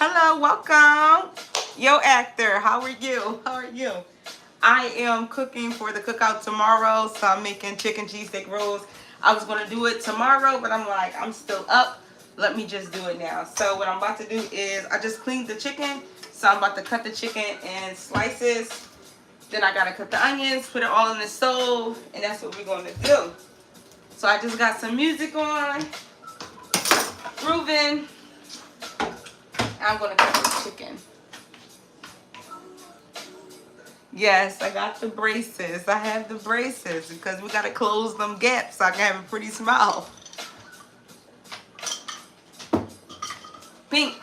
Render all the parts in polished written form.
Hello, welcome. Yo, actor, how are you? How are you? I am cooking for the cookout tomorrow, so I'm making chicken cheesesteak rolls. I was going to do it tomorrow, but I'm like, I'm still up. Let me just do it now. So what I'm about to do is I just cleaned the chicken, so I'm about to cut the chicken in slices. Then I got to cut the onions, put it all in the stove, and that's what we're going to do. So I just got some music on, grooving. I'm going to cut the chicken. Yes, I got the braces. I have the braces because we got to close them gaps so I can have a pretty smile. Pink,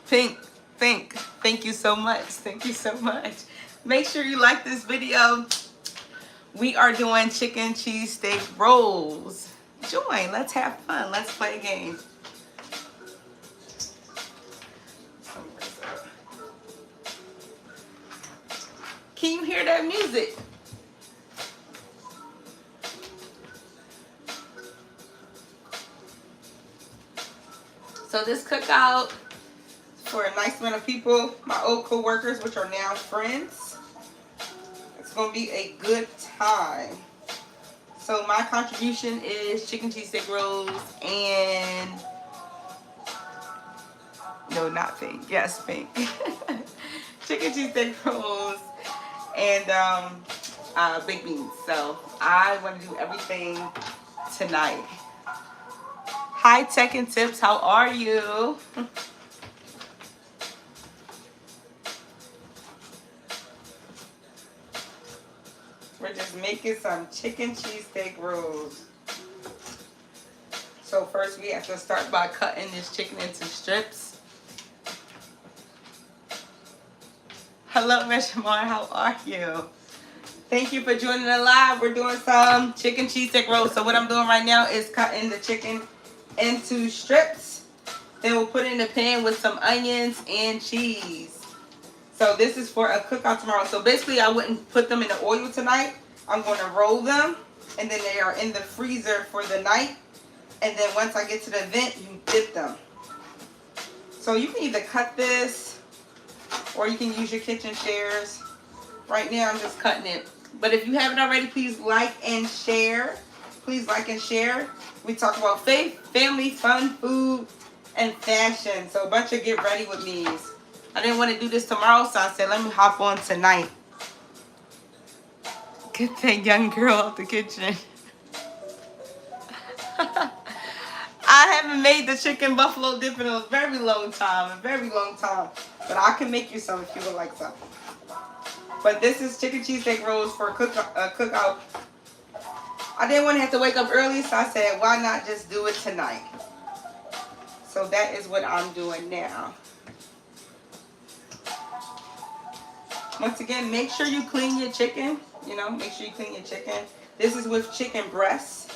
pink, pink. Thank you so much. Thank you so much. Make sure you like this video. We are doing chicken cheesesteak rolls. Join. Let's have fun. Let's play a game. Can you hear that music? So this cookout for a nice amount of people, my old co-workers, which are now friends. It's going to be a good time. So my contribution is chicken cheesesteak rolls and... No, not pink. Yes, pink. Chicken cheesesteak rolls and baked beans. So I want to do everything tonight. Hi, Tech and Tips. How are you? We're just making some chicken cheesesteak rolls. So first we have to start by cutting this chicken into strips. Hello, Miss Shamar. How are you? Thank you for joining the live. We're doing some chicken cheesesteak rolls. So what I'm doing right now is cutting the chicken into strips. Then we'll put it in the pan with some onions and cheese. So this is for a cookout tomorrow. So basically I wouldn't put them in the oil tonight. I'm going to roll them and then they are in the freezer for the night. And then once I get to the event, you dip them. So you can either cut this or you can use your kitchen shears. Right now I'm just cutting it. But if you haven't already, please like and share. Please like and share. We talk about faith, family, fun, food, and fashion. So a bunch of get ready with me's. I didn't want to do this tomorrow, so I said let me hop on tonight. Get that young girl out the kitchen. I haven't made the chicken buffalo dip in a very long time. But I can make you some if you would like some. But this is chicken cheesesteak rolls for a cookout. I didn't want to have to wake up early, so I said, why not just do it tonight? So that is what I'm doing now. Once again, make sure you clean your chicken. Make sure you clean your chicken. This is with chicken breasts.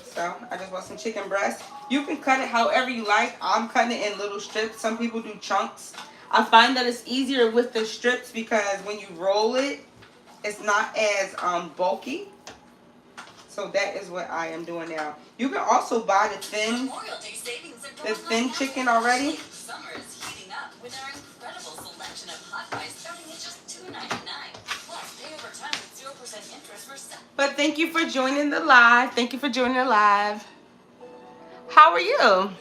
So I just want some chicken breast. You can cut it however you like. I'm cutting it in little strips. Some people do chunks. I find that it's easier with the strips because when you roll it, it's not as bulky. So that is what I am doing now. You can also buy the thin chicken already. Summer is heating up with our incredible selection of hot buys starting at just $2.99. Plus, pay over time with 0% interest for some. But thank you for joining the live. Thank you for joining the live. How are you?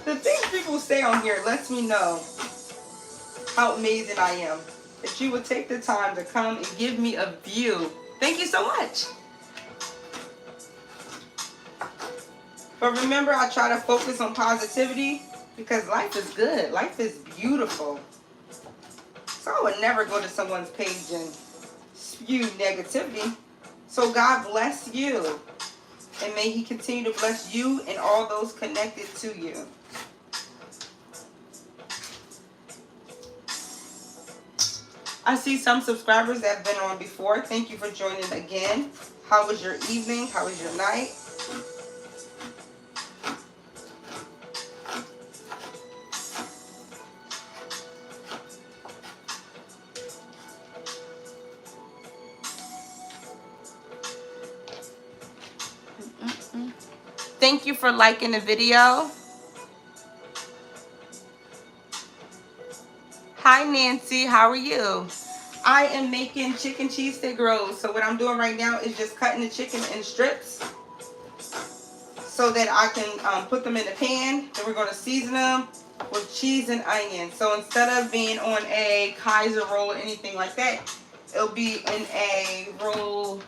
The things people say on here lets me know how amazing I am. That you would take the time to come and give me a view. Thank you so much. But remember, I try to focus on positivity because life is good. Life is beautiful. So I would never go to someone's page and spew negativity. So God bless you. And may He continue to bless you and all those connected to you. I see some subscribers that have been on before. Thank you for joining again. How was your evening? How was your night? Thank you for liking the video. Hi Nancy, how are you? I am making chicken cheesesteak rolls. So what I'm doing right now is just cutting the chicken in strips so that I can put them in the pan. Then we're going to season them with cheese and onion. So instead of being on a Kaiser roll or anything like that, it'll be in a roll,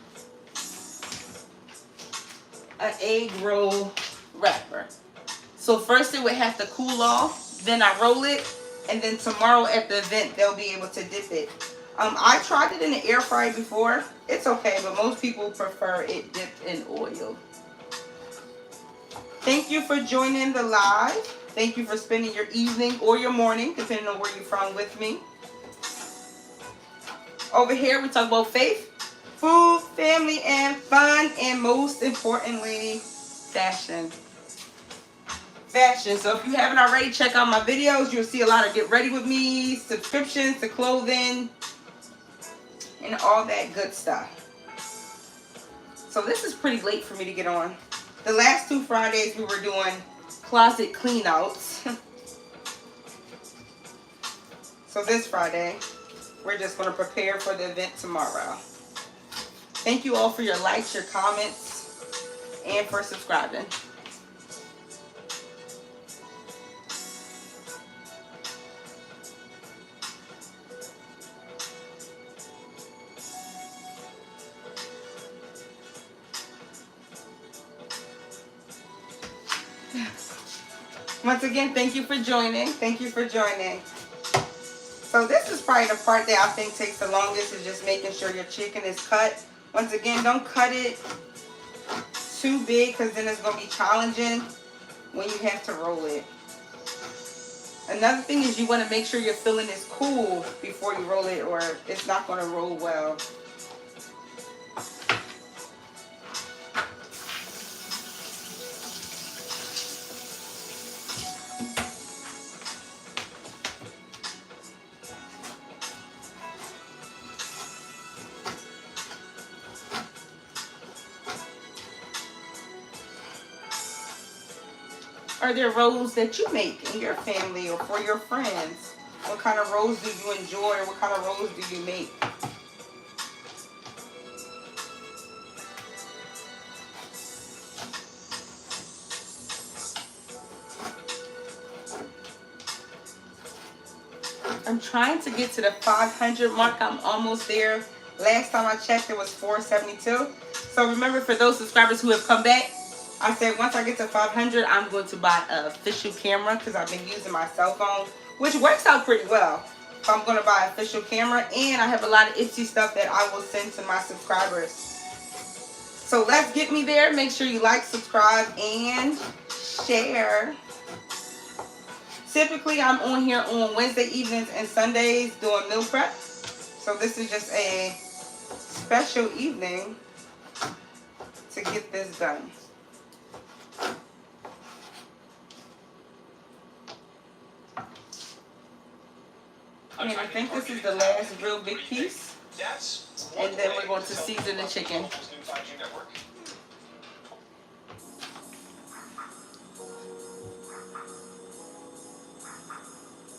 an egg roll wrapper. So first it would have to cool off, then I roll it, and then tomorrow at the event they'll be able to dip it. I tried it in the air fryer before. It's okay, but most people prefer it dipped in oil. Thank you for joining the live. Thank you for spending your evening or your morning, depending on where you're from, with me. Over here we talk about faith, food, family, and fun, and most importantly, fashion. So if you haven't already, check out my videos. You'll see a lot of get ready with me, subscriptions to clothing, and all that good stuff. So this is pretty late for me to get on. The last 2 Fridays we were doing closet clean outs. So this Friday we're just going to prepare for the event tomorrow. Thank you all for your likes, your comments, and for subscribing. Once again, thank you for joining. Thank you for joining. So this is probably the part that I think takes the longest, is just making sure your chicken is cut. Once again, don't cut it too big because then it's going to be challenging when you have to roll it. Another thing is you want to make sure your filling is cool before you roll it, or it's not going to roll well. Are there rolls that you make in your family or for your friends? What kind of rolls do you enjoy, or what kind of rolls do you make? I'm trying to get to the 500 mark. I'm almost there. Last time I checked, it was 472. So remember, for those subscribers who have come back, I said once I get to 500, I'm going to buy an official camera because I've been using my cell phone, which works out pretty well. So I'm going to buy an official camera, and I have a lot of Etsy stuff that I will send to my subscribers. So let's get me there. Make sure you like, subscribe, and share. Typically, I'm on here on Wednesday evenings and Sundays doing meal prep. So this is just a special evening to get this done. And I think this is the last real big piece. And then we're going to season the chicken.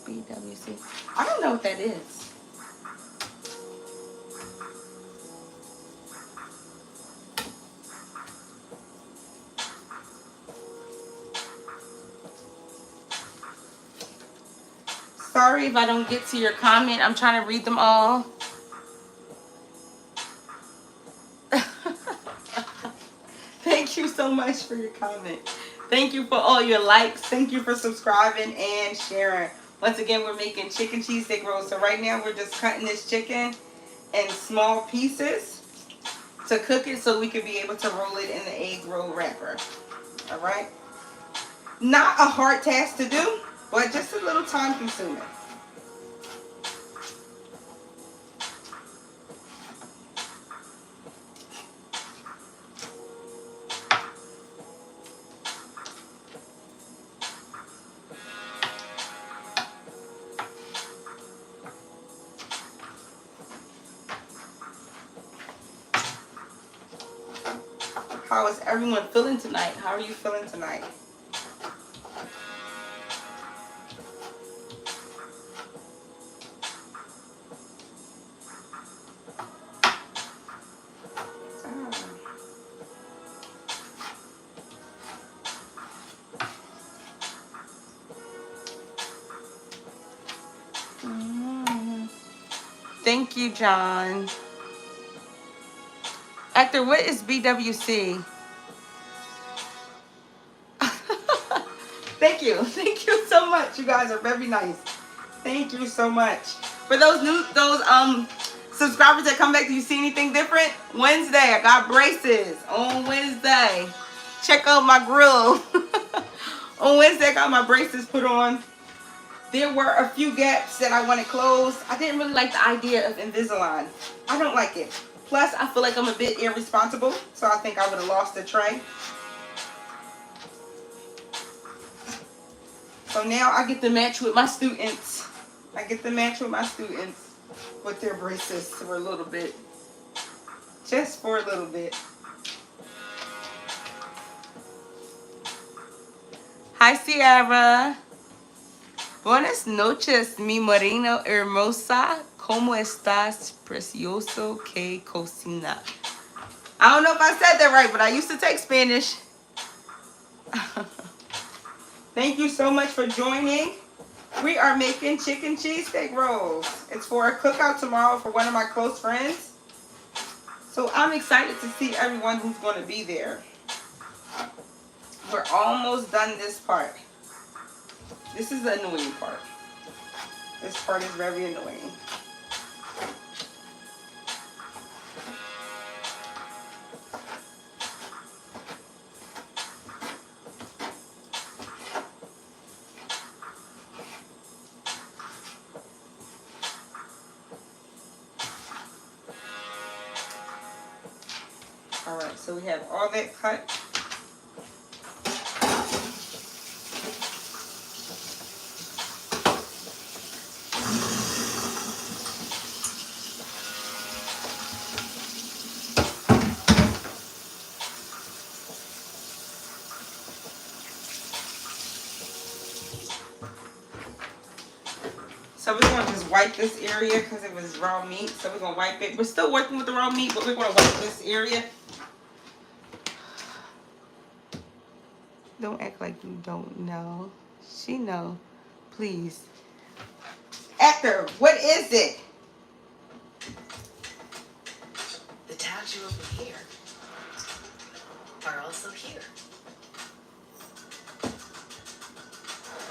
BWC. I don't know what that is. Sorry if I don't get to your comment. I'm trying to read them all. Thank you so much for your comment. Thank you for all your likes. Thank you for subscribing and sharing. Once again, we're making chicken cheesesteak rolls. So right now we're just cutting this chicken in small pieces to cook it so we can be able to roll it in the egg roll wrapper. All right? Not a hard task to do, but just a little time consuming. How is everyone feeling tonight? How are you feeling tonight? Thank you, John. Actor, what is BWC? Thank you. Thank you so much. You guys are very nice. Thank you so much. For those subscribers that come back, do you see anything different? Wednesday, I got braces on Wednesday. Check out my grill. On Wednesday, I got my braces put on. There were a few gaps that I wanted closed. I didn't really like the idea of Invisalign. I don't like it. Plus, I feel like I'm a bit irresponsible, so I think I would have lost the tray. So now I get to match with my students. I get to match with my students with their braces for a little bit. Just for a little bit. Hi, Sierra. Buenas noches, mi moreno hermosa. ¿Cómo estás, precioso que cocina? I don't know if I said that right, but I used to take Spanish. Thank you so much for joining. We are making chicken cheesesteak rolls. It's for a cookout tomorrow for one of my close friends. So I'm excited to see everyone who's going to be there. We're almost done this part. This is the annoying part. This part is very annoying. Alright, so we have all that cut. So we're going to just wipe this area because it was raw meat. So we're going to wipe it. We're still working with the raw meat, but we're going to wipe this area. Don't act like you don't know. She know. Please. Actor, what is it? The tabs you open here are also here.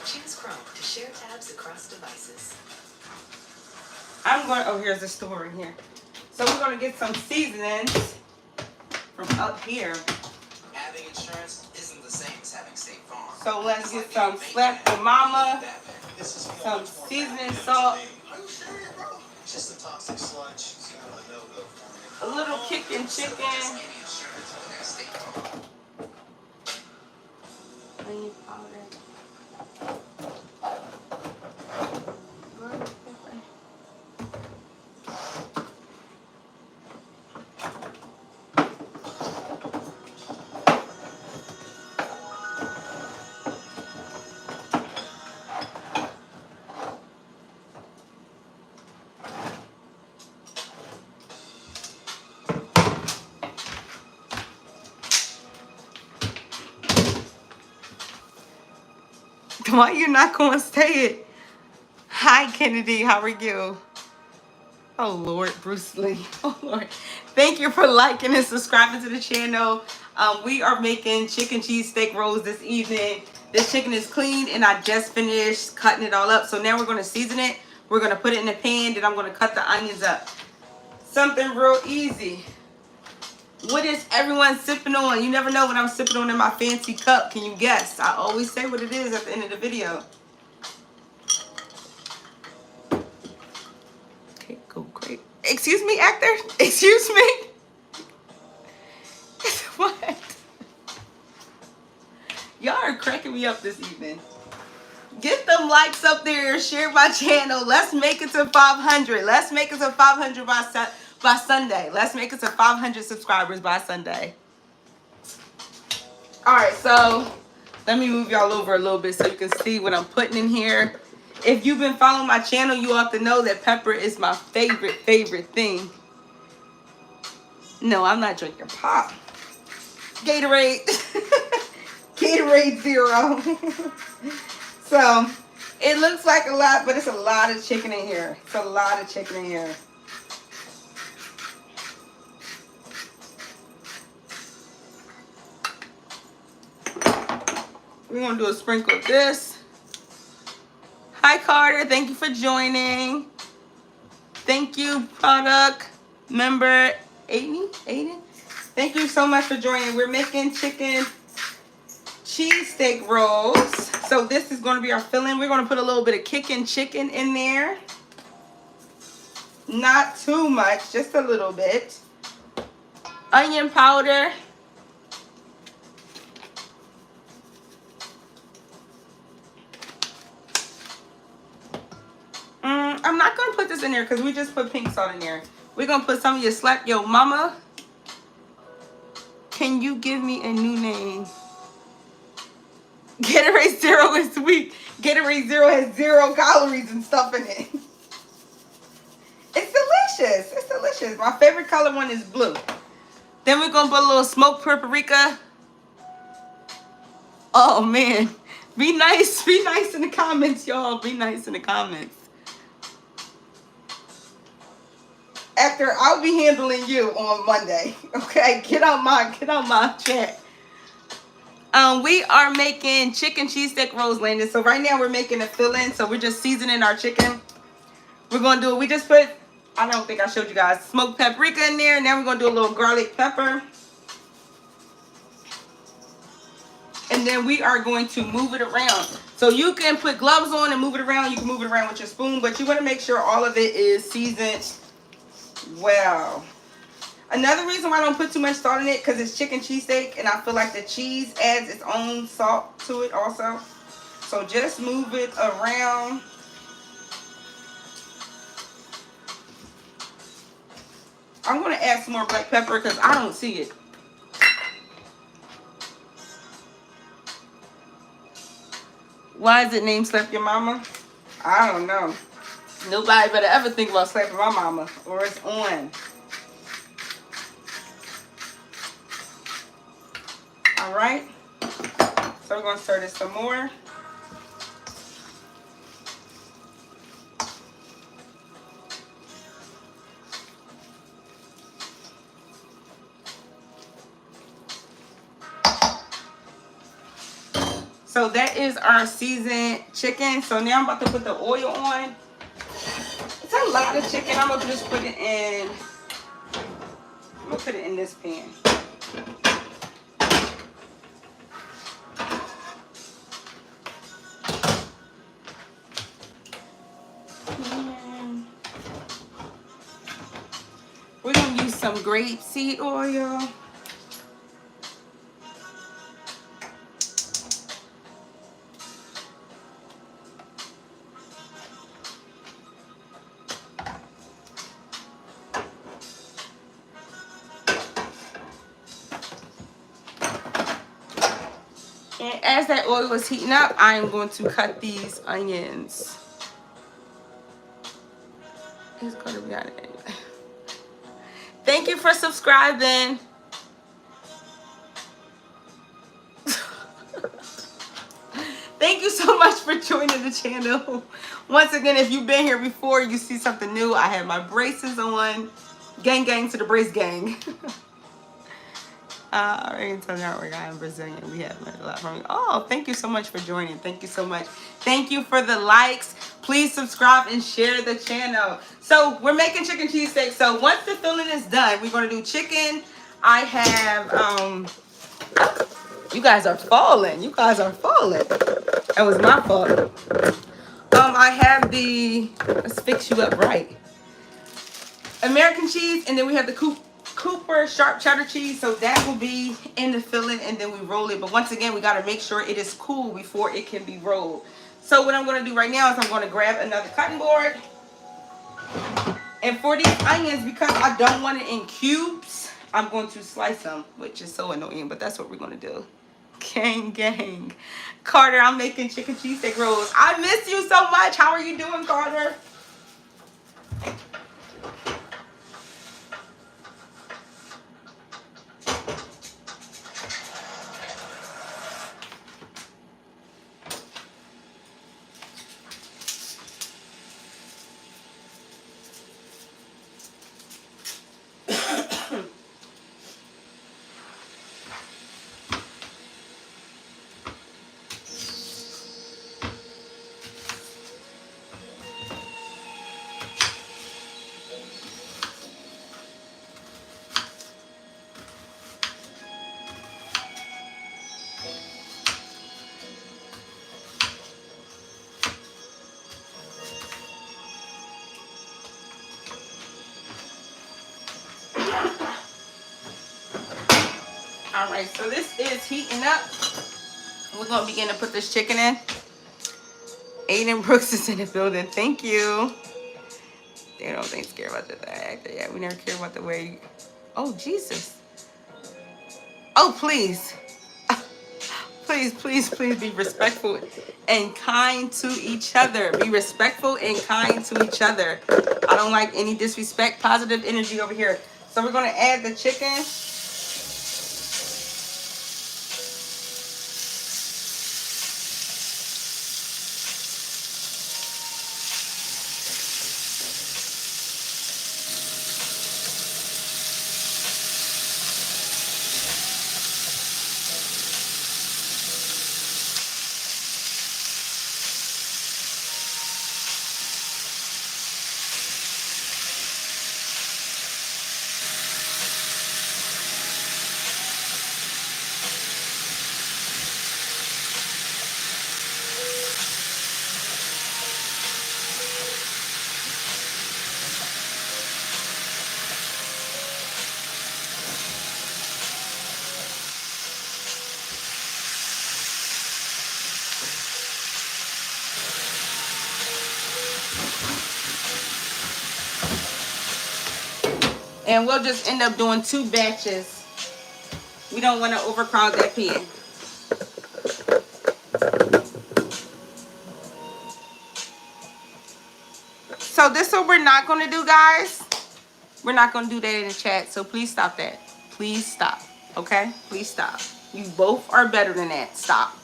Choose Chrome to share tabs across devices. I'm going, oh, here's the store in here. So we're going to get some seasonings from up here. Having insurance isn't the same as having State Farm. So let's get some Slap for Mama, some seasoning salt, Just a toxic sludge. a little kicking chicken, onion powder. Why you not going to say it? Hi, Kennedy. How are you? Oh, Lord, Bruce Lee. Oh, Lord. Thank you for liking and subscribing to the channel. We are making chicken cheesesteak rolls this evening. This chicken is cleaned, and I just finished cutting it all up. So now we're going to season it. We're going to put it in a pan, then I'm going to cut the onions up. Something real easy. What is everyone sipping on? You never know what I'm sipping on in my fancy cup. Can you guess? I always say what it is at the end of the video. Okay, go great. Excuse me, actor? Excuse me? What? Y'all are cracking me up this evening. Get them likes up there. Share my channel. Let's make it to 500. Let's make it to 500 by Sunday. Let's make it to 500 subscribers by Sunday. All right, so let me move y'all over a little bit so you can see what I'm putting in here. If you've been following my channel, you ought to know that pepper is my favorite thing. No, I'm not drinking pop. Gatorade. Gatorade Zero. So, it looks like a lot, but it's a lot of chicken in here. It's a lot of chicken in here. We're going to do a sprinkle of this. Hi, Carter. Thank you for joining. Thank you, product member Aiden. Thank you so much for joining. We're making chicken cheesesteak rolls. So this is going to be our filling. We're going to put a little bit of kicking chicken in there. Not too much, just a little bit. Onion powder. I'm not going to put this in there because we just put pink salt in there. We're going to put some of your slap yo mama. Can you give me a new name? Gatorade Zero is sweet. Gatorade Zero has 0 calories and stuff in it. It's delicious. It's delicious. My favorite color one is blue. Then we're going to put a little smoked paprika. Oh, man. Be nice. Be nice in the comments, y'all. Be nice in the comments. After I'll be handling you on Monday. Okay? Get on my chat. We are making chicken cheesesteak rolls, Landon. So right now we're making a fill-in. So we're just seasoning our chicken. We're going to do it. We just put, I don't think I showed you guys, smoked paprika in there. Now we're going to do a little garlic pepper. And then we are going to move it around. So you can put gloves on and move it around. You can move it around with your spoon. But you want to make sure all of it is seasoned well. Another reason why I don't put too much salt in it, because it's chicken cheesesteak, and I feel like the cheese adds its own salt to it also. So just move it around. I'm going to add some more black pepper because I don't see it. Why is it named Slap Your Mama? I don't know. Nobody better ever think about slapping my mama or it's on. All right. So we're going to stir this some more. So that is our seasoned chicken. So now I'm about to put the oil on. It's a lot of chicken. I'm going to just put it in. I'm going to put it in this pan. We're going to use some grapeseed oil. And as that oil is heating up, I am going to cut these onions. It's going to be on it. Thank you for subscribing. Thank you so much for joining the channel. Once again, if you've been here before, you see something new. I have my braces on. Gang, gang to the brace gang. I can tell you we're in Brazilian. We have learned a lot from you. Oh, thank you so much for joining. Thank you so much. Thank you for the likes. Please subscribe and share the channel. So we're making chicken cheesesteak. So once the filling is done, we're going to do chicken. I have, you guys are falling. You guys are falling. That was my fault. I have the, let's fix you up right, American cheese, and then we have the Cooper sharp cheddar cheese, so that will be in the filling, and then we roll it. But once again, we got to make sure it is cool before it can be rolled. So what I'm going to do right now is I'm going to grab another cutting board, and for these onions, because I don't want it in cubes, I'm going to slice them, which is so annoying, but that's what we're going to do. Gang, gang. Carter, I'm making chicken cheesesteak rolls. I miss you so much. How are you doing, Carter? All right, so this is heating up. We're going to begin to put this chicken in. Aiden Brooks is in the building. Thank you. They don't think care about the actor. Yeah, we never care about the way. Oh, Jesus. Oh, please. Please, please, please be respectful and kind to each other. Be respectful and kind to each other. I don't like any disrespect, positive energy over here. So we're going to add the chicken. And we'll just end up doing 2 batches. We don't want to overcrowd that pan. So this is what we're not going to do, guys. We're not going to do that in the chat. So please stop that. Please stop. Okay? Please stop. You both are better than that. Stop.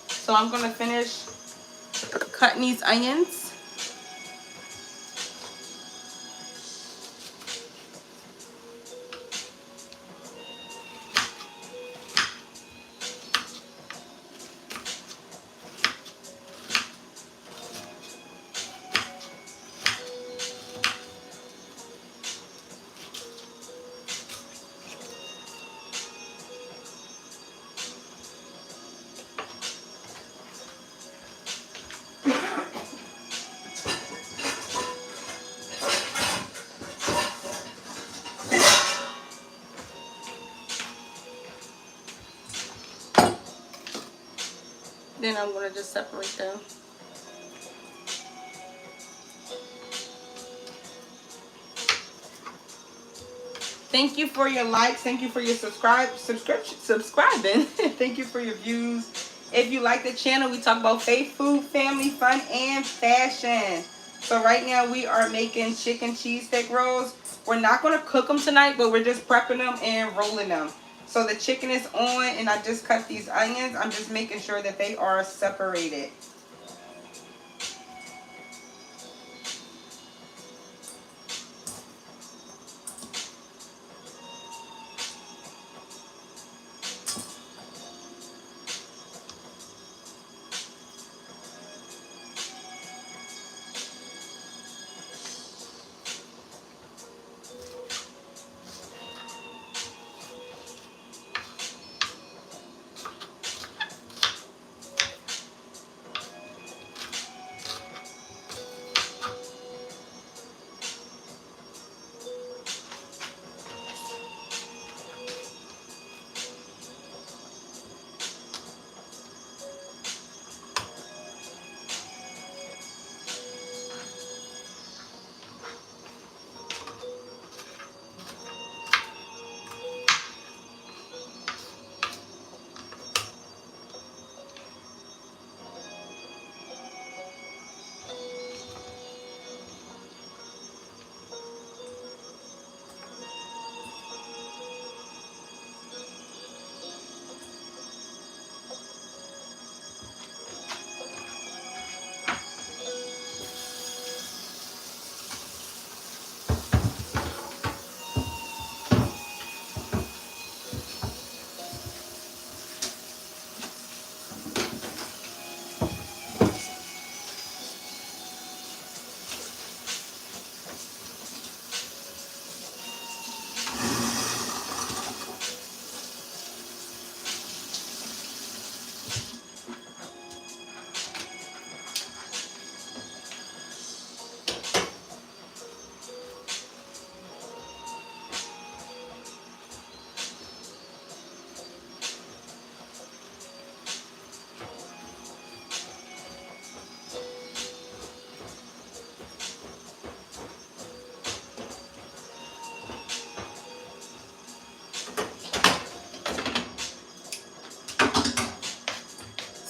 So I'm going to finish cutting these onions. Then I'm going to just separate them. Thank you for your likes. Thank you for your subscribing. Thank you for your views. If you like the channel, we talk about faith, food, family, fun, and fashion. So right now we are making chicken cheesesteak rolls. We're not going to cook them tonight, but we're just prepping them and rolling them. So the chicken is on, and I just cut these onions. I'm just making sure that they are separated.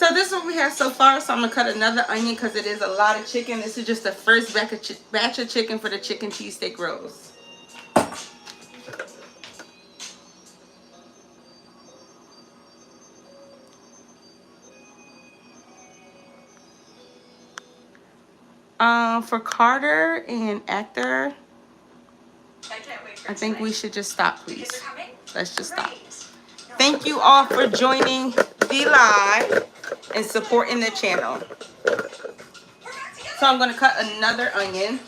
So this is what we have so far. So I'm gonna cut another onion because it is a lot of chicken. This is just the first batch of chicken for the chicken cheesesteak rolls. For Carter and Actor, I think we should just stop, please. Let's just stop. Thank you all for joining the live and supporting the channel. So I'm gonna cut another onion.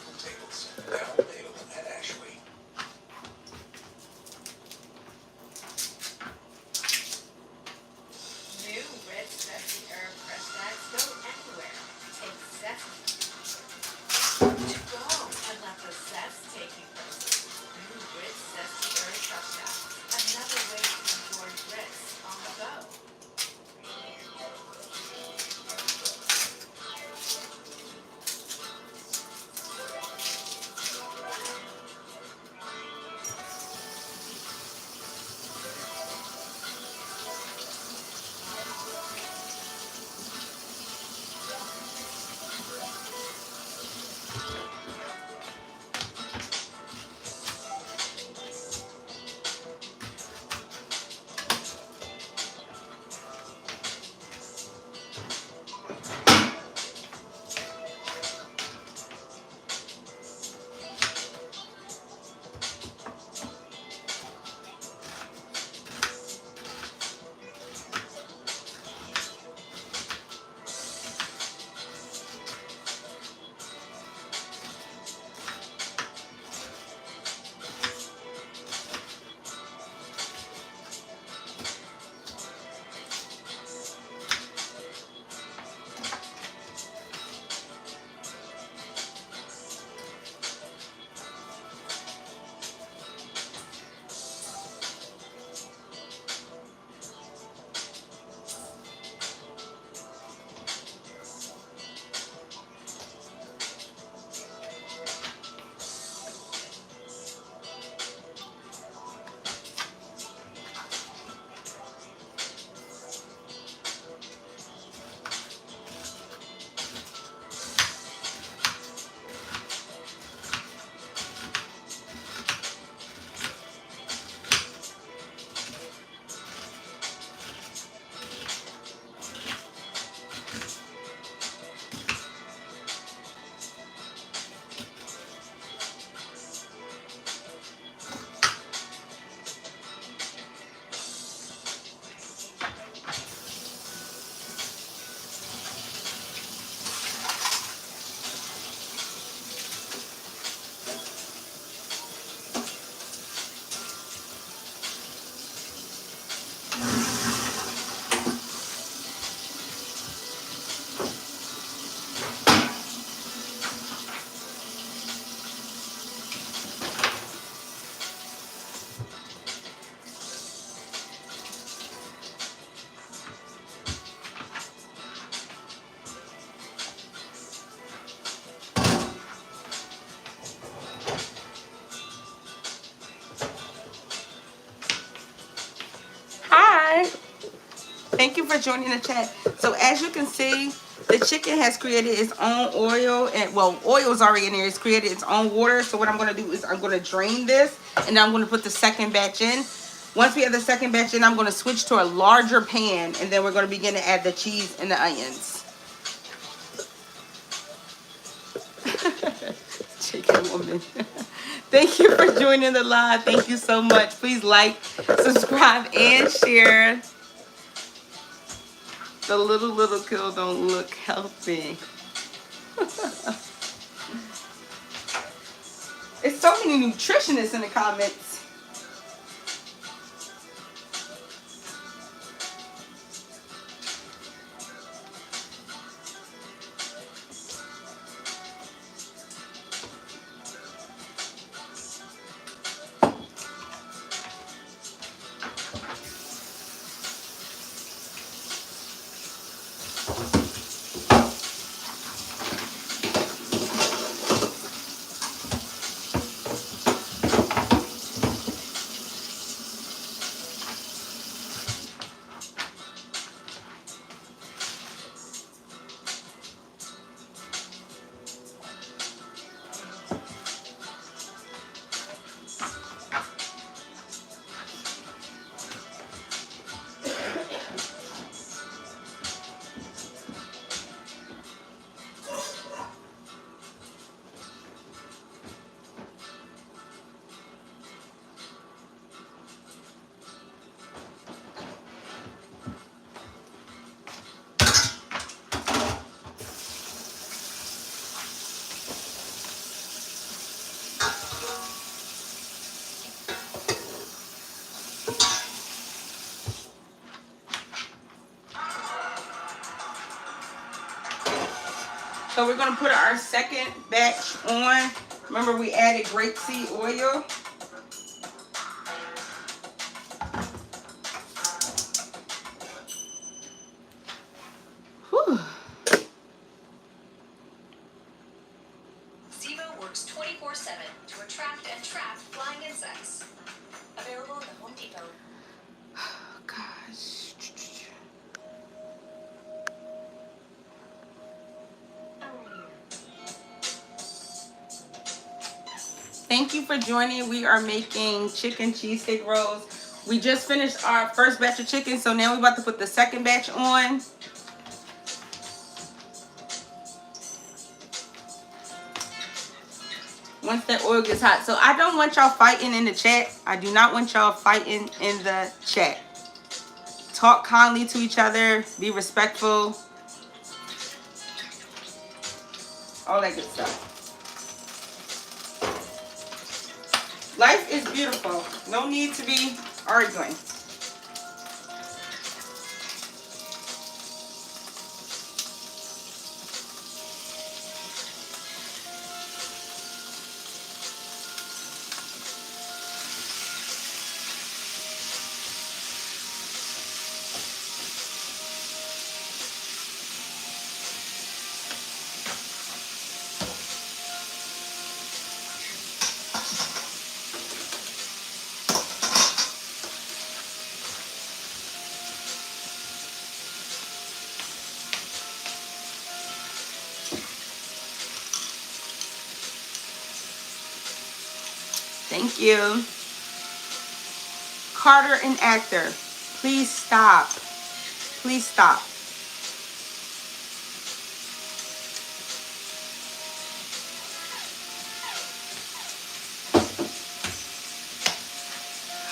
Hi. Thank you for joining the chat. So as you can see, the chicken has created its own oil, and well, oil is already in there. It's created its own water. So what I'm going to do is I'm going to drain this, and then I'm going to put the second batch in. Once we have the second batch in, I'm going to switch to a larger pan, and then we're going to begin to add the cheese and the onions. Chicken woman. Thank you for joining the live. Thank you so much. Please like, subscribe, and share. The little kill don't look healthy. It's so many nutritionists in the comments. So we're gonna put our second batch on. Remember we added grapeseed oil. Whew. Zivo works 24/7 to attract and trap flying insects. Available at the Home Depot. Oh, gosh. Thank you for joining. We are making chicken cheesesteak rolls. We just finished our first batch of chicken, so now we're about to put the second batch on. Once that oil gets hot. So I don't want y'all fighting in the chat. I do not want y'all fighting in the chat. Talk kindly to each other. Be respectful. All that good stuff. Life is beautiful. No need to be arguing. Thank you. Carter and Actor, please stop. Please stop.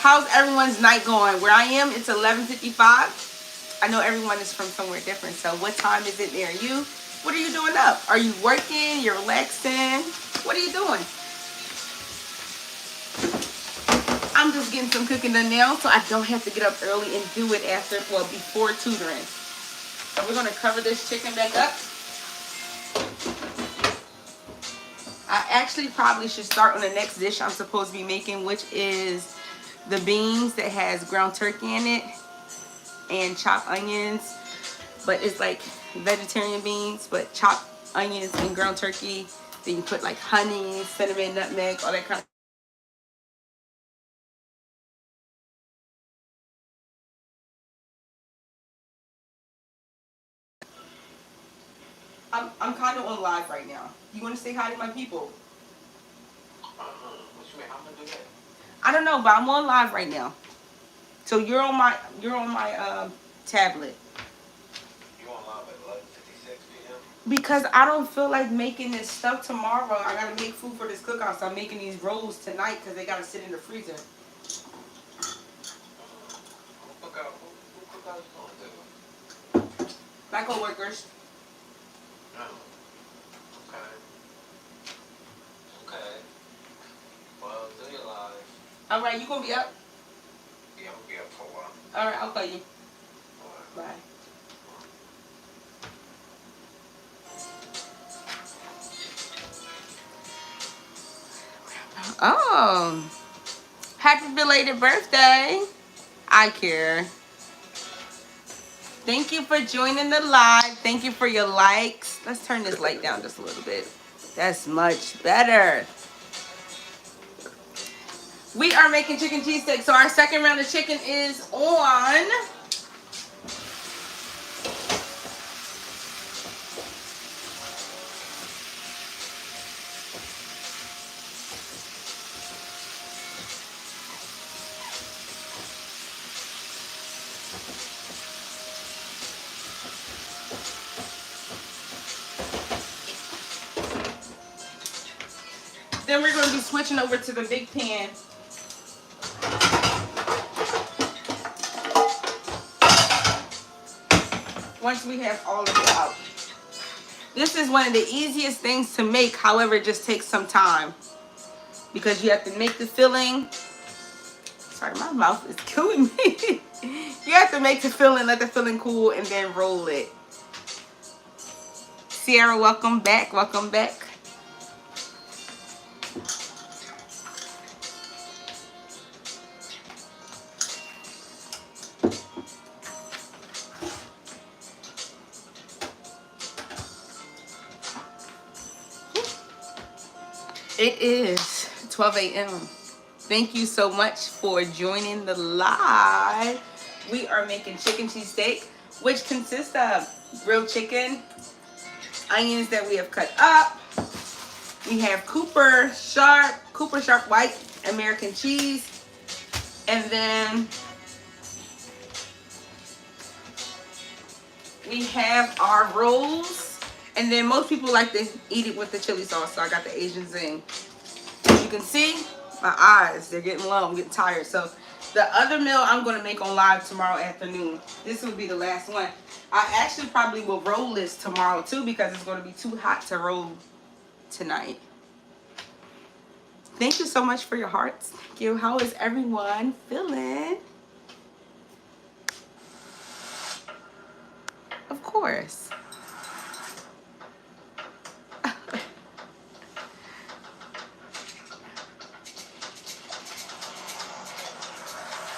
How's everyone's night going? Where I am, it's 11:55. I know everyone is from somewhere different, so what time is it near you? What are you doing up? Are you working? You're relaxing? What are you doing? I'm just getting some cooking done now, so I don't have to get up early and do it before tutoring. So we're gonna cover this chicken back up. I actually probably should start on the next dish I'm supposed to be making, which is the beans that has ground turkey in it and chopped onions. But it's like vegetarian beans, but chopped onions and ground turkey. Then you put like honey, cinnamon, nutmeg, all that kind of. I'm kind of on live right now. You want to say hi to my people? What you mean? How am I gonna do that? I don't know, but I'm on live right now. So you're on my tablet. You on live at 11:56 p.m.? Because I don't feel like making this stuff tomorrow. I gotta make food for this cookout, so I'm making these rolls tonight because they gotta sit in the freezer. Who cookout you going to? My coworkers. Oh. Okay. Okay. Well, do your live. All right, you gonna be up? Yeah, I'm gonna be up for a while. All right, I'll call you. All right. Bye. Oh, happy belated birthday. I care. Thank you for joining the live. Thank you for your likes. Let's turn this light down just a little bit. That's much better. We are making chicken cheesesteak. So our second round of chicken is on. Then we're going to be switching over to the big pan. Once we have all of it out. This is one of the easiest things to make. However, it just takes some time. Because you have to make the filling. Sorry, my mouth is killing me. You have to make the filling, let the filling cool, and then roll it. Sierra, welcome back. Welcome back. It is 12 a.m. Thank you so much for joining the live. We are making chicken cheesesteak, which consists of grilled chicken, onions that we have cut up. We have Cooper Sharp white American cheese, and then we have our rolls. And then most people like to eat it with the chili sauce, so I got the Asian zing. As you can see, my eyes, they're getting low. I'm getting tired. So the other meal I'm going to make on live tomorrow afternoon. This will be the last one. I actually probably will roll this tomorrow too because it's going to be too hot to roll tonight. Thank you so much for your hearts. Thank you. How is everyone feeling? Of course.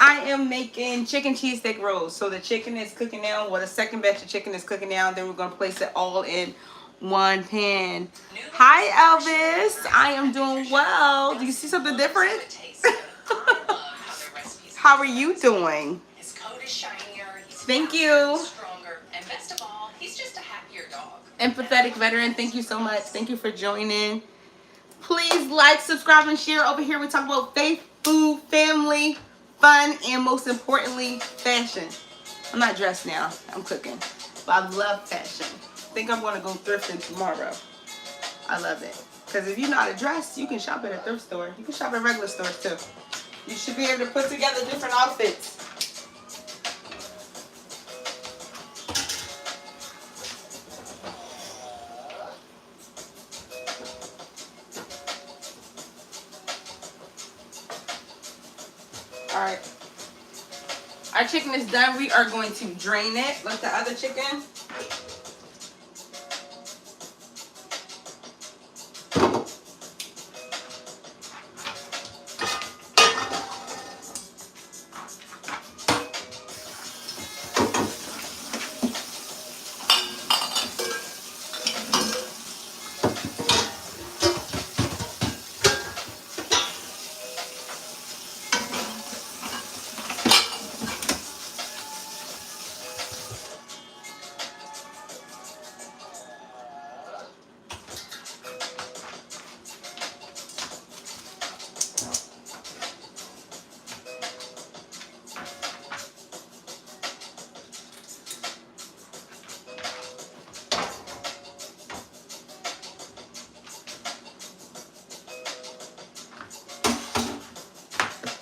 I am making chicken cheesesteak rolls. So the chicken is cooking down. Well, the second batch of chicken is cooking down. Then we're going to place it all in one pan. Hi, Elvis. I am doing well. Do you see something different? How are you doing? His coat is shinier. Thank you. Stronger, and best of all, he's just a happier dog. Empathetic veteran, thank you so much. Thank you for joining. Please like, subscribe, and share. Over here we talk about faith, food, family, fun, and most importantly, fashion. I'm not dressed now. I'm cooking. But I love fashion. I think I'm going to go thrifting tomorrow. I love it. Because if you're not dressed, you can shop at a thrift store. You can shop at regular stores too. You should be able to put together different outfits. Alright. Our chicken is done. We are going to drain it like the other chicken.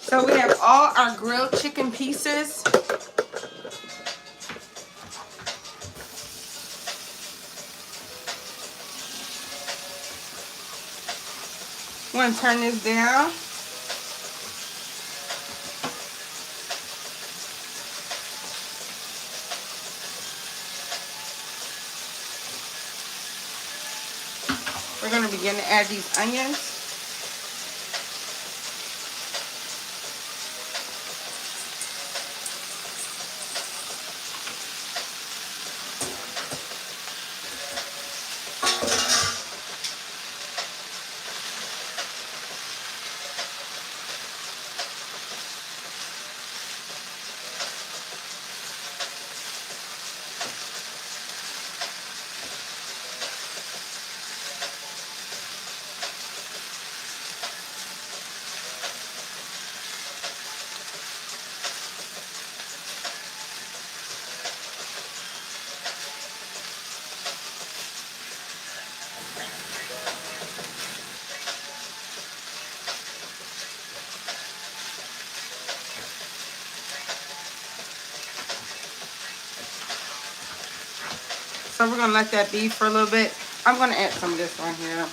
So we have all our grilled chicken pieces. I'm going to turn this down. We're going to begin to add these onions. So we're going to let that be for a little bit. I'm going to add some of this on here.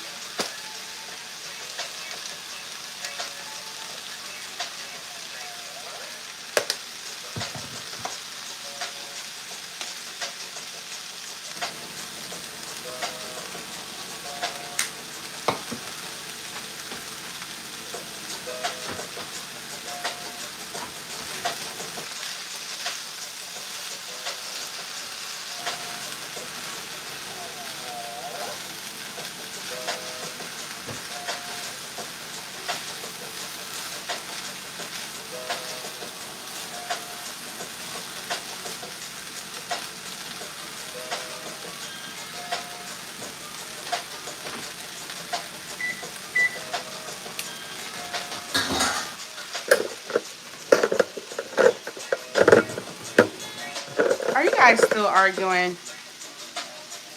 guys still arguing?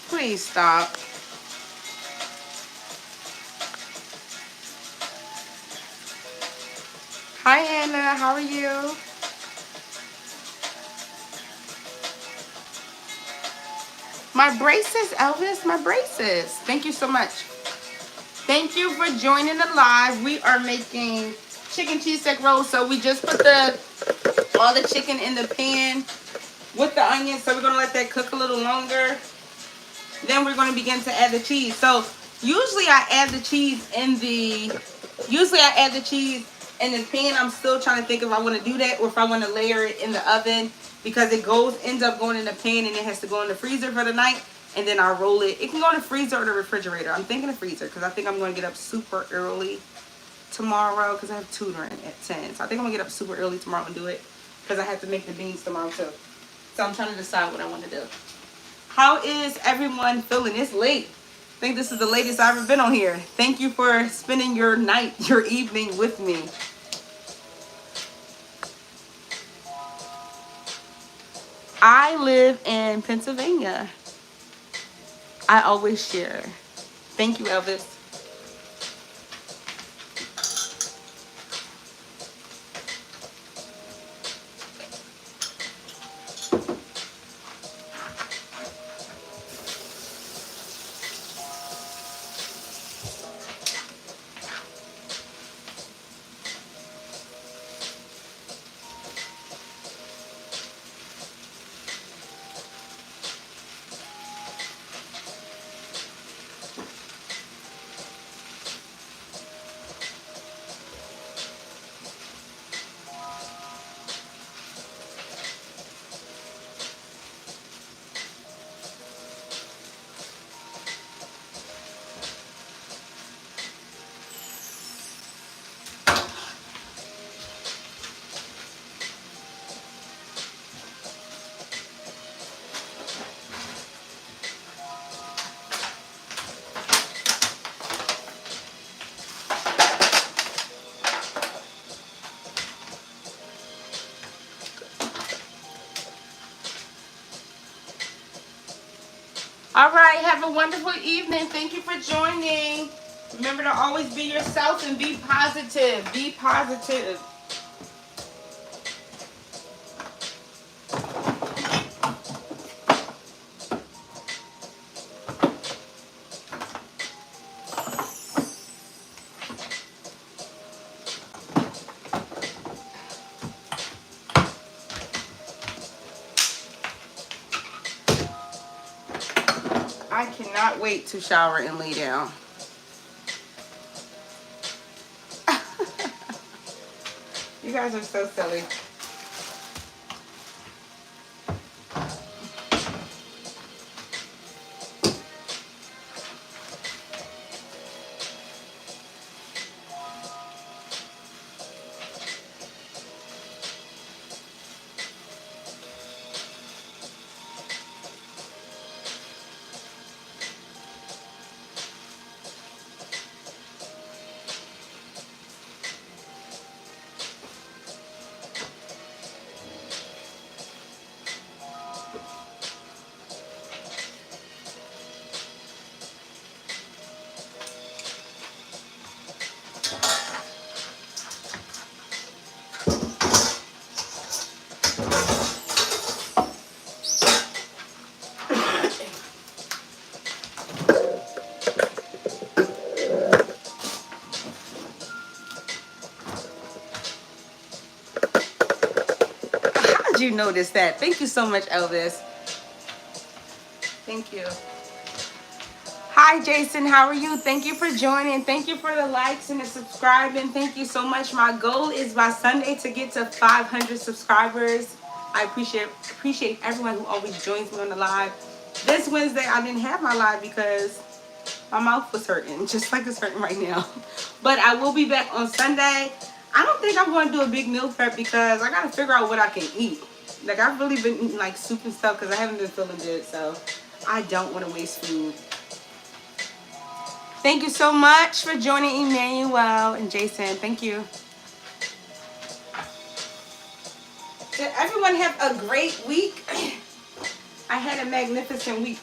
Please stop. Hi, Anna. How are you? My braces, Elvis. My braces. Thank you so much. Thank you for joining the live. We are making chicken cheesesteak rolls. So we just put all the chicken in the pan with the onions. So we're going to let that cook a little longer. Then we're going to begin to add the cheese. So usually I add the cheese in the pan. I'm still trying to think if I want to do that or if I want to layer it in the oven, because it ends up going in the pan and it has to go in the freezer for the night, and then I roll it. It can go in the freezer or the refrigerator. I'm thinking the freezer because I think I'm going to get up super early tomorrow because I have tutoring at 10. So I think I'm going to get up super early tomorrow and do it because I have to make the beans tomorrow too. So I'm trying to decide what I want to do. How is everyone feeling? It's late. I think this is the latest I've ever been on here. Thank you for spending your night, your evening with me. I live in Pennsylvania. I always share. Thank you, Elvis. All right, have a wonderful evening. Thank you for joining. Remember to always be yourself and be positive. Be positive. I cannot wait to shower and lay down. You guys are so silly. You notice that. Thank you so much, Elvis. Thank you. Hi, Jason. How are you? Thank you for joining. Thank you for the likes and the subscribing. Thank you so much. My goal is by Sunday to get to 500 subscribers. I appreciate everyone who always joins me on the live. This Wednesday, I didn't have my live because my mouth was hurting, just like it's hurting right now. But I will be back on Sunday. I don't think I'm going to do a big meal prep because I got to figure out what I can eat. Like, I've really been eating like soup and stuff because I haven't been feeling good. So I don't want to waste food. Thank you so much for joining, Emmanuel and Jason. Thank you. Did everyone have a great week? I had a magnificent week.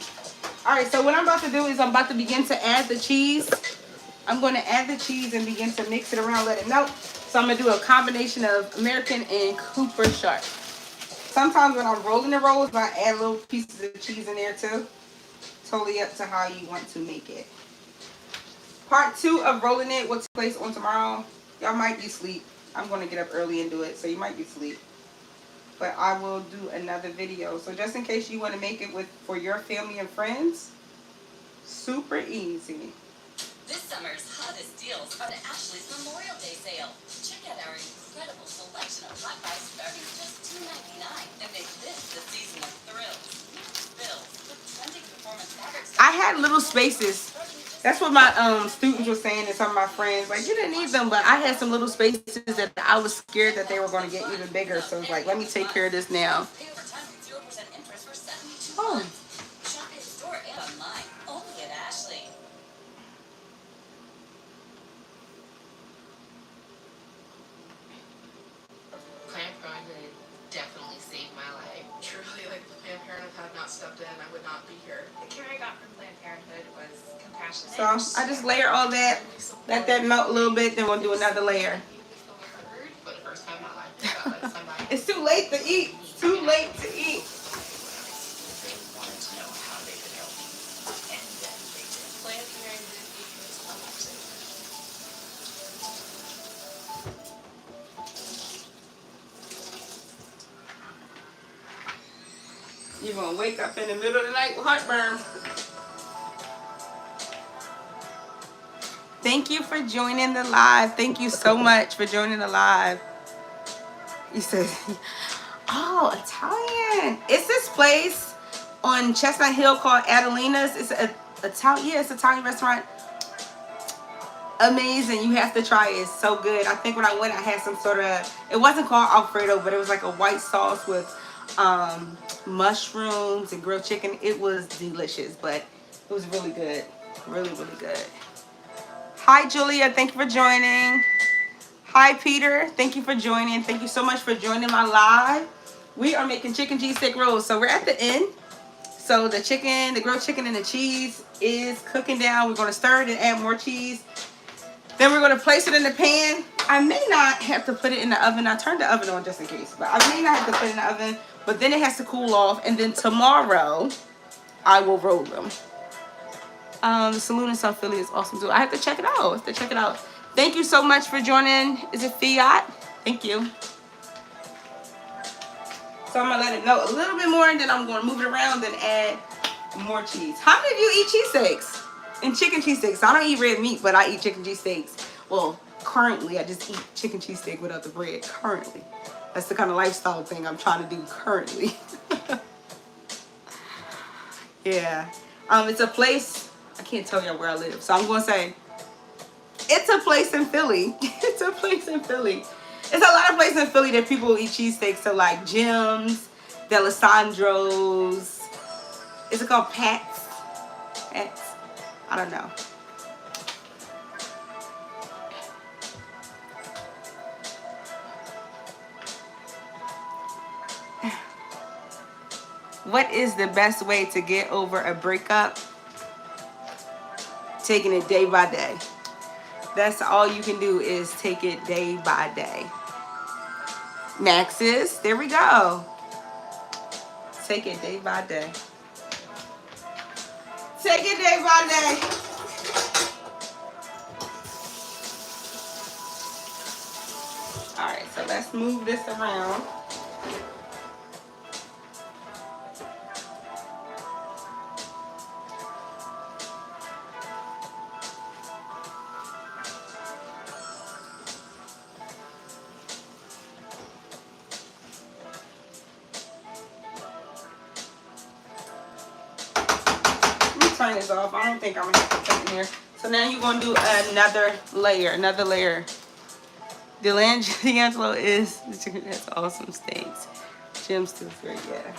All right, so what I'm about to do is I'm about to begin to add the cheese. I'm going to add the cheese and begin to mix it around, let it melt. So I'm going to do a combination of American and Cooper Sharp. Sometimes when I'm rolling the rolls, I add little pieces of cheese in there too. Totally up to how you want to make it. Part 2 of rolling it will take place on tomorrow. Y'all might be asleep. I'm going to get up early and do it, so you might be asleep. But I will do another video. So just in case you want to make it for your family and friends, super easy. This summer's hottest deals are the Ashley's Memorial Day sale. Check out our incredible selection of hot buys starting just $2.99 and make this the season of thrills. Thrills with trending performance fabrics. I had little spaces. That's what my students were saying and some of my friends. Like, you didn't need them, but I had some little spaces that I was scared that they were going to get even bigger. So it's like, let me take care of this now. Pay over time with 0% interest for 72 Oh. months. Shop in store and online. Only at Ashley. Planned Parenthood definitely saved my life. Truly, like, if Planned Parenthood had not stepped in, I would not be here. The care I got from Planned Parenthood was compassionate. So I just layer all that, let that melt a little bit, then we'll do another layer. For the first time in my life, I felt like somebody It's too late to eat. It's too late to eat. They wanted to know how they could help me. And then they did. Planned Parenthood because I'm upset. You're going to wake up in the middle of the night with heartburn. Thank you for joining the live. Thank you so much for joining the live. You said, oh, Italian. It's this place on Chestnut Hill called Adelina's. It's it's an Italian restaurant. Amazing. You have to try it. It's so good. I think when I went, I had some sort of, it wasn't called Alfredo, but it was like a white sauce with mushrooms and grilled chicken. It was delicious, but it was really good. Really, really good. Hi, Julia. Thank you for joining. Hi, Peter. Thank you for joining. Thank you so much for joining my live. We are making chicken cheesesteak rolls. So we're at the end. So the chicken, the grilled chicken and the cheese is cooking down. We're going to stir it and add more cheese. Then we're going to place it in the pan. I may not have to put it in the oven. I turned the oven on just in case. But I may not have to put it in the oven. But then it has to cool off. And then tomorrow, I will roll them. The saloon in South Philly is awesome too. I have to check it out. I have to check it out. Thank you so much for joining. Is it Fiat? Thank you. So I'm going to let it melt a little bit more. And then I'm going to move it around and add more cheese. How many of you eat cheesesteaks? And chicken cheesesteaks. I don't eat red meat, but I eat chicken cheesesteaks. Well, currently, I just eat chicken cheesesteak without the bread. Currently. That's the kind of lifestyle thing I'm trying to do currently. Yeah. It's a place. I can't tell y'all where I live. So I'm going to say, it's a place in Philly. It's a place in Philly. It's a lot of places in Philly that people eat cheesesteaks. So like Jim's, D'Alessandro's. Is it called Pat's? Pat's? I don't know. What is the best way to get over a breakup? Taking it day by day. That's all you can do is take it day by day. Maxis, there we go. Take it day by day. Take it day by day. All right, so let's move this around. Turn this off. I don't think I'm gonna have to put it in here. So now you're gonna do another layer. D'Angelo is that's awesome steaks. Jim's too great, yeah.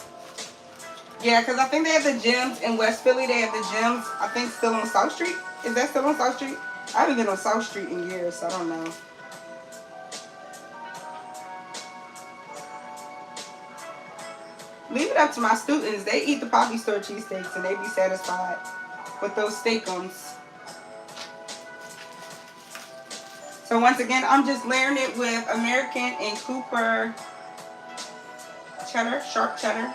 Yeah, because I think they have the gyms in West Philly. They have the gyms, I think, still on South Street. Is that still on South Street? I haven't been on South Street in years, so I don't know. leave it up to my students. They eat the Poppy Store cheesesteaks and they be satisfied with those steakums. So once again, I'm just layering it with American and Cooper cheddar, sharp cheddar.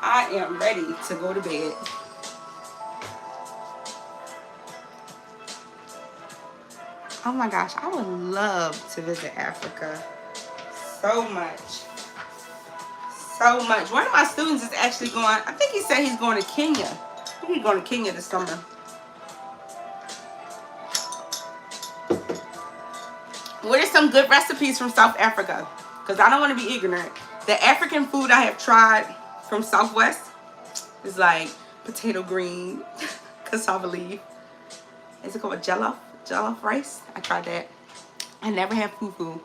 I am ready to go to bed. Oh my gosh, I would love to visit Africa so much. So much. One of my students is actually going, I think he said he's going to Kenya. I think he's going to Kenya this summer. What are some good recipes from South Africa? Because I don't want to be ignorant. The African food I have tried from Southwest is like potato green, cassava leaf. Is it called jollof? Jollof rice? I tried that. I never had fufu.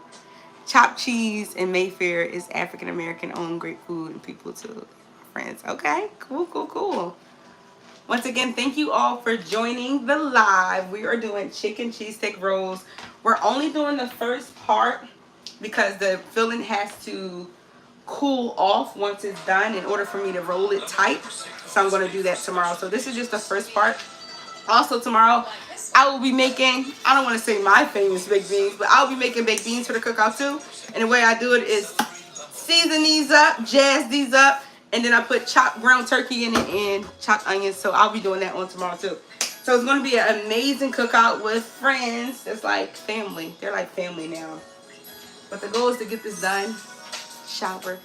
Chopped cheese in Mayfair is African American owned great food and people to friends. Okay, cool, cool, cool. Once again, thank you all for joining the live. We are doing chicken cheesesteak rolls. We're only doing the first part because the filling has to cool off once it's done in order for me to roll it tight. So I'm going to do that tomorrow. So this is just the first part. Also tomorrow, I will be making, I don't want to say my famous baked beans, but I'll be making baked beans for the cookout too. And the way I do it is season these up, jazz these up, and then I put chopped ground turkey in it and chopped onions. So I'll be doing that on tomorrow too. So it's going to be an amazing cookout with friends. It's like family. They're like family now. But the goal is to get this done, shower,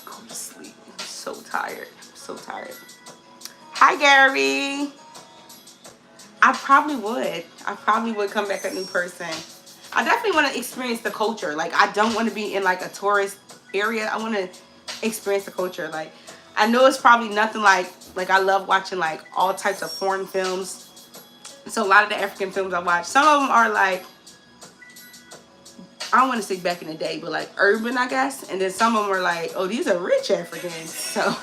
go to sleep. I'm so tired. I'm so tired. Hi, Gary. I probably would come back a new person. I definitely want to experience the culture. Like, I don't want to be in like a tourist area. I want to experience the culture. Like, I know it's probably nothing like I love watching like all types of foreign films. So a lot of the African films I watch, some of them are like, I don't want to say back in the day, but like urban, I guess. And then some of them are like, oh, these are rich Africans. So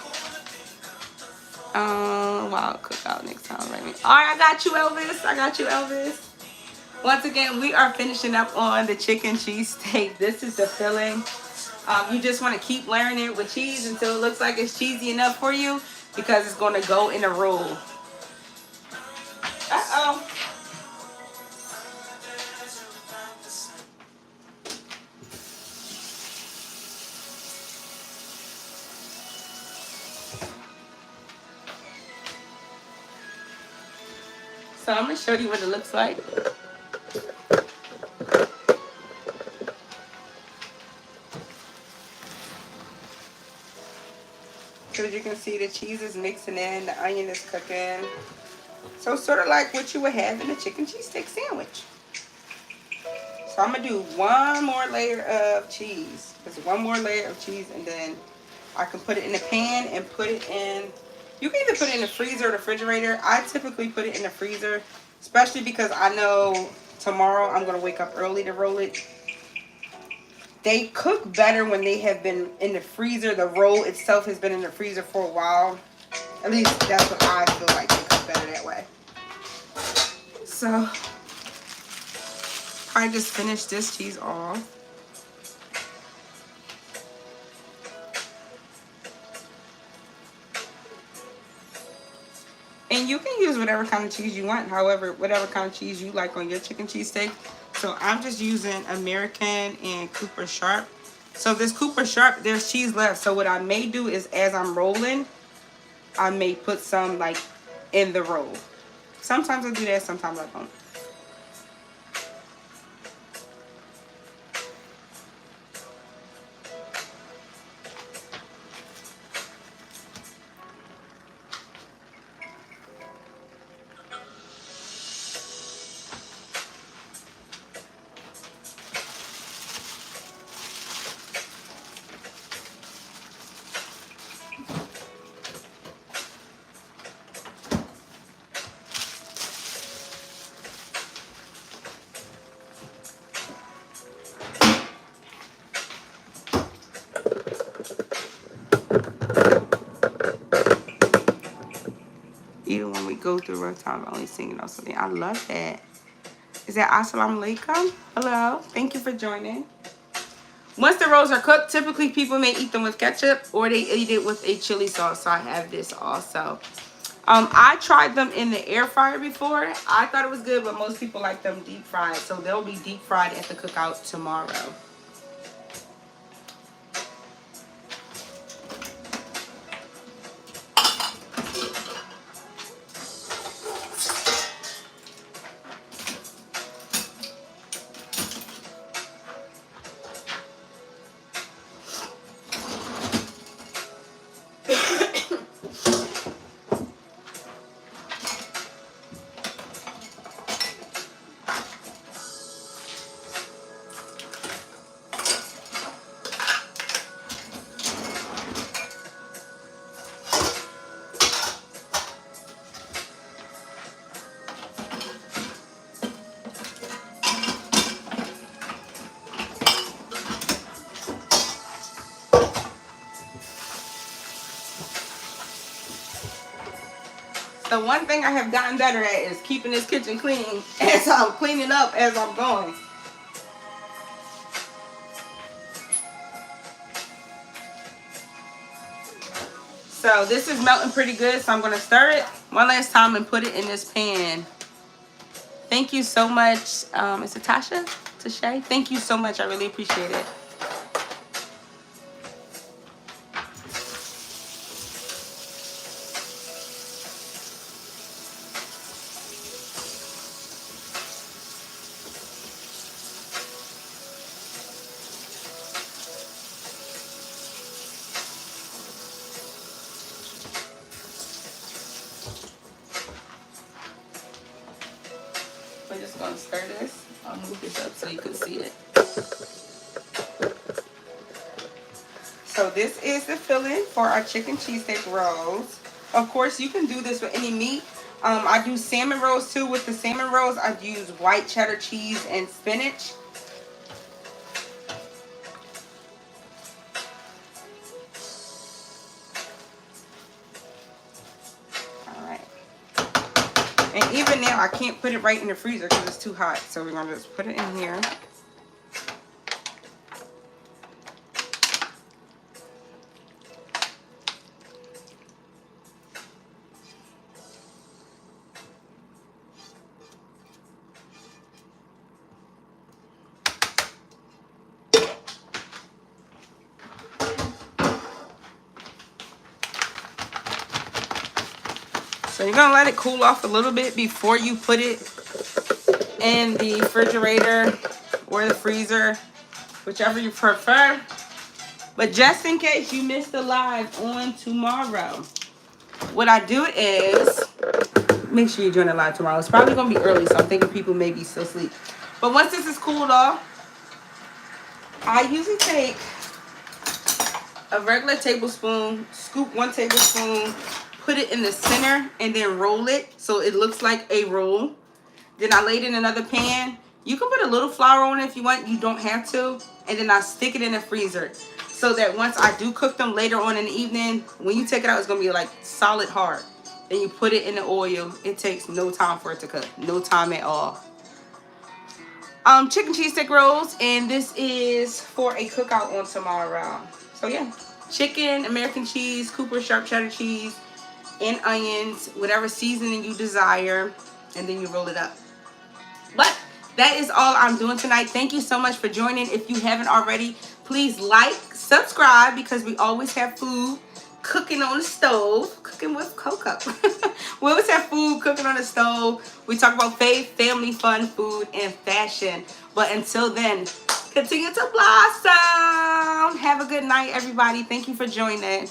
wow, cookout next time, right? All right, I got you, Elvis. I got you, Elvis. Once again, we are finishing up on the chicken cheesesteak. This is the filling. You just want to keep layering it with cheese until it looks like it's cheesy enough for you because it's going to go in a roll. Uh-oh. So I'm going to show you what it looks like. So as you can see, the cheese is mixing in, the onion is cooking. So sort of like what you would have in a chicken cheesesteak sandwich. So I'm going to do one more layer of cheese. Just one more layer of cheese, and then I can put it in the pan and put it in. You can either put it in the freezer or the refrigerator. I typically put it in the freezer, especially because I know tomorrow I'm going to wake up early to roll it. They cook better when they have been in the freezer. The roll itself has been in the freezer for a while. At least that's what I feel like. They cook better that way. So I just finished this cheese off. And you can use whatever kind of cheese you want, however, whatever kind of cheese you like on your chicken cheesesteak. So I'm just using American and Cooper Sharp. So this Cooper Sharp, there's cheese left. So what I may do is as I'm rolling, I may put some like in the roll. Sometimes I do that, sometimes I don't. go through one time, only singing on something. I love that. Is that assalamu alaikum? Hello. Thank you for joining. Once the rolls are cooked, typically people may eat them with ketchup or they eat it with a chili sauce. So I have this also. I tried them in the air fryer before. I thought it was good, but most people like them deep fried. So they'll be deep fried at the cookout tomorrow. The one thing I have gotten better at is keeping this kitchen clean as I'm cleaning up as I'm going. So this is melting pretty good, so I'm going to stir it one last time and put it in this pan. Thank you so much, is it Tasha? Tashay? Thank you so much. I really appreciate it. We're just going to stir this. I'll move this up so you can see it. So this is the filling for our chicken cheesesteak rolls. Of course, you can do this with any meat. I do salmon rolls too. With the salmon rolls, I use white cheddar cheese and spinach. And even now, I can't put it right in the freezer because it's too hot. So we're going to just put it in here. So you're going to let it cool off a little bit before you put it in the refrigerator or the freezer, whichever you prefer. But just in case you missed the live on tomorrow, what I do is, make sure you join the live tomorrow. It's probably going to be early, so I'm thinking people may be still asleep. But once this is cooled off, I usually take a regular tablespoon, scoop 1 tablespoon, put it in the center and then roll it so it looks like a roll. Then I lay it in another pan. You can put a little flour on it if you want. You don't have to. And then I stick it in the freezer so that once I do cook them later on in the evening, when you take it out, it's going to be like solid hard. Then you put it in the oil. It takes no time for it to cook. No time at all. Chicken cheesesteak rolls, and this is for a cookout on tomorrow. So yeah, chicken, American cheese, Cooper sharp cheddar cheese, and onions, whatever seasoning you desire, and then you roll it up. But that is all I'm doing tonight. Thank you so much for joining. If you haven't already, please like, subscribe, because we always have food cooking on the stove, cooking with Coco. We always have food cooking on the stove. We talk about faith, family, fun, food, and fashion. But until then, continue to blossom. Have a good night, everybody. Thank you for joining.